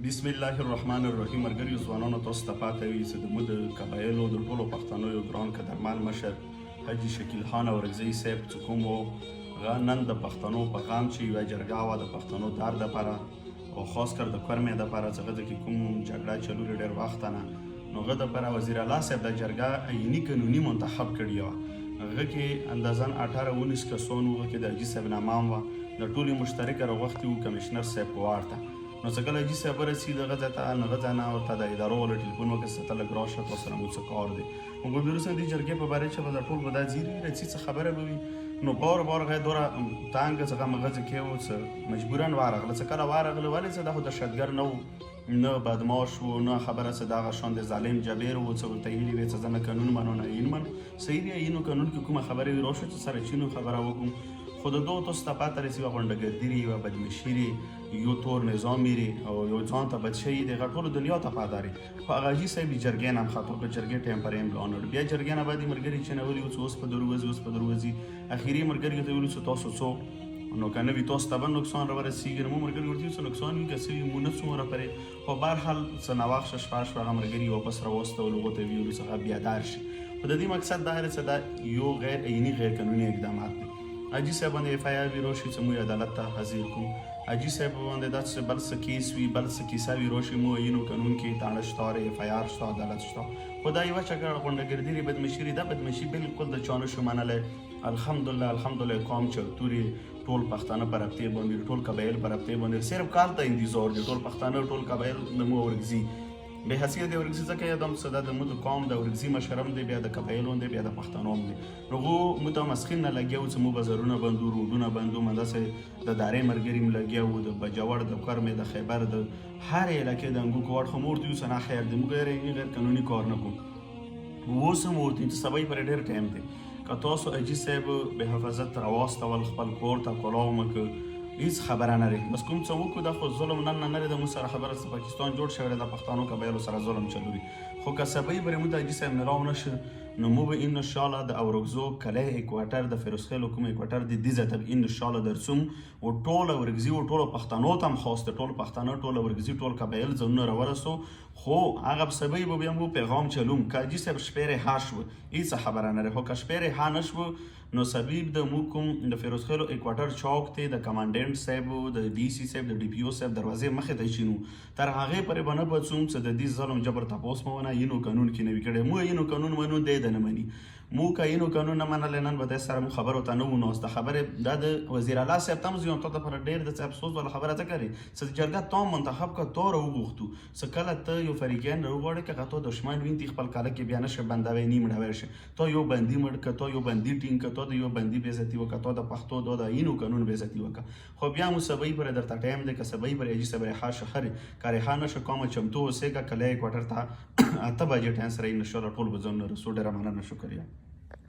بسم الله الرحمن الرحیم. ملګري ځوانانو تاسو ته پاته وي چې د مو د قبایلو د ټولو پښتنو یو ګران قدرمن مشر حاجي شکیل خان اورکزيو صاحب چې کوم وو نن د پښتنو په غام چې یوه جرګه وه د پښتنو دار دپاره او خاص کر د کورمې دپاره چې هغه کې کوم جګړه چلولې ډېر وخته نه نو هغه دپاره وزیر اعلی صاحب د جرګه عیني قانوني منتخب کړې وه. هغه کې اندازاً 18-19 کسان وو، هغه کې د حاجي صاحب نامه هم وه، د ټولې مشترکه راغوښتي وو کمیشنر صاحب په وار ته. نو چې کله حاجي صاحب ورسېد هغه ځای ته هغه ځای نه ورته د ادارو والا ټلیفون وکړ چې ته لږ راشه تا سره مو څه کار دی. نو به وروسته دې جرګې په باره چې به دا ټول به دا ځیري راځي څه خبره به وي. نو بار بار هغه دوره تانګه څخه مغزه کې وو چې مجبوراً ورغله. چې کله ورغله ولې چې دا خو دهشتګر نه و، نه بدماش و، نه خبره چې دغه شان د ظالم جبیر و چې ورته ویلي وې چې زه نه قانون منو نه عین منو. صحیح دی، عین و قانون کې کومه خبره وي راشو چې سره چینو خبره وکړو. خو د دو تاسو ته پاته رسي یوه غونډهګردي یوه بدمشي یو تور نظام او یو ځان ته بدشي د هغه ټولو دنیا ته پاته لري. خو هغه حاجي صاحب د جرګې نه هم خطا کړ، جرګې ټایم پر ایم لاندړ. بیا جرګې نه بعد یې ملګري چینولي وو چې اوس په دروځي اوس په دروځي. اخري ملګري ته ویلو چې تاسو څو نو که نه وي تاسو ته به نقصان راورسېږي. نو مو ملګري ورته ویل چې نقصان وي که څه وي مو نه څومره پرې. خو بهرحال څه ناوخته شپه شوه هغه ملګري واپس راواستول، هغو ته ویلو چې هغه بیدار شي. خو د دې مقصد دا دی چې دا یو غیر عیني غیر قانوني اقدامات دی. حاجي صاحب باندې اف آی آر وي راشي چې موږ عدالت ته حاضر کړو. حاجي صاحب باندې دا چې بل څه کیس وي بل څه کیسه وي راشي مو عینو قانون کې تاړه شته، اف آی آر شته، عدالت شته. خو دا یوه چکه غونډهګردي بدمشي دا بدمشي بالکل د چا نه شو منلی. الحمدلله قوم چرتوري ټول پښتانه په رابطې باندې ټول قبایل په رابطې باندې صرف کال ته انتظار دي. ټول پښتانه ټول قبایل د مو اورکزي بې حیثیت د اورکزي ځکه یادم چې دا د مو د قوم د اورکزي مشر هم دی، بیا د قبایلو هم دی، بیا د پښتنو هم دی. نو هغو مو ته مسخین نه لګیا وو چې مو بازارونه بندو، روډونه بندو، همداسې د دارې ملګري هم لګیا وو، د بجوړ، د کورمې، د خیبر، د هرې علاقې د انګو کوړ. خو مو ورته ویل چې نه خیر دی موږ غیر قانوني کار نه کوو. اوس هم ورته چې سبا یې پرې ډېر ټایم دی که تاسو حاجي صاحب به حفاظت راواستول خپل کور ته کلاو مه که هیڅ خبره نه لري. بس کوم څه وکړو دا خو ظلم نن نه لري. د موږ سره خبره چې پاکستان جوړ شوی دی د پښتنو قبایلو سره ظلم چلوي. خو که سبا یې برې موږ د حاجي صاحب نه راو نه شو نو موږ به انشاءالله د اورکزو کلی اکواټر د فیروزخیلو کوم اکواټر د دې ځای ته انشاءالله درڅوم او ټول اورکزي او ټولو پښتنو ته هم خاص دی ټول پښتانه ټول اورکزي ټول قبایل ځانونه راورسو. خو هغه به سبا به بیا موږ پیغام چلوم که حاجي صاحب شپې ها شوه هېڅ خبره نه لري. خو که شپې ها نه شوه نو سبیب د موږ کوم د فیروزخیلو اکواټر چوک ته د کمانډنټ صاحب د ډي سی صاحب د ډي پي او صاحب دروازې مخې ته چینو. تر هغې پورې به نه بڅوم چې د دې ظلم جبر تپوس مو ونه عینو قانون کې نه وي کړی. مو عینو قانون منو دی د نه مني. مو که عینو قانون نه منلی نن به دی سره مو خبرو ته نه وناست. د خبرې دا د وزیر اعلی صاحب ته هم زه تا دپاره ډېر د څه افسوس والا خبره ته کوي چې جرګه تا منتخب که تا راوغوښتو چې کله ته یو فریقیان راوغواړې که هغه تا دښمن ویني تی خپل کاله کې بیا نشه بندوی نی مړوی شي. تا یو بندي مړ که تا یو بندي ټینګ که تا د یو بندي بېزتي وکړه تا د پښتو دا د عینو قانون بېزتي وکړه. خو بیا مو سبا یې پورې درته ټایم دی که سبا یې پورې حاجي صاحب رها شه هرې که رها نه شه کومه چمتو اوسېږه کلی کوارټر ته 8 بجې ټایم سره انشاءالله ټول به ځانونه رسو. ډېره مننه، شکریه.